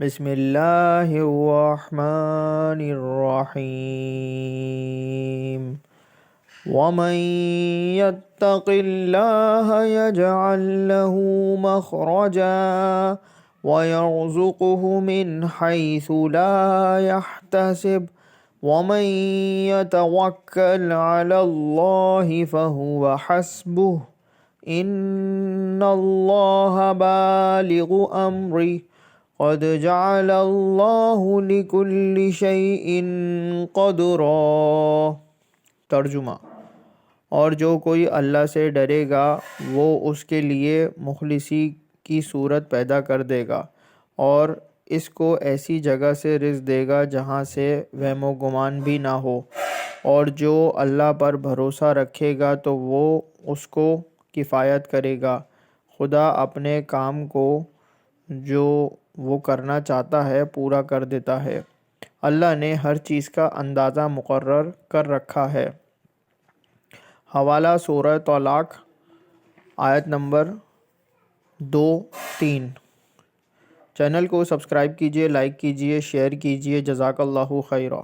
بسم اللہ الرحمن الرحیم ومن يتق اللہ يجعل له مخرجا ويرزقه من حيث لا يحتسب ومن يتوكل على الله فهو حسبه ان اللہ بالغ امرہ قد جعل اللہ لکل شیء قدرا۔ ترجمہ: اور جو کوئی اللہ سے ڈرے گا وہ اس کے لیے مخلصی کی صورت پیدا کر دے گا اور اس کو ایسی جگہ سے رزق دے گا جہاں سے وہم و گمان بھی نہ ہو، اور جو اللہ پر بھروسہ رکھے گا تو وہ اس کو کفایت کرے گا۔ خدا اپنے کام کو جو وہ کرنا چاہتا ہے پورا کر دیتا ہے۔ اللہ نے ہر چیز کا اندازہ مقرر کر رکھا ہے۔ حوالہ سورہ طلاق، آیت نمبر 2-3۔ چینل کو سبسکرائب کیجیے، لائک کیجیے، شیئر کیجیے۔ جزاک اللہ خیرہ۔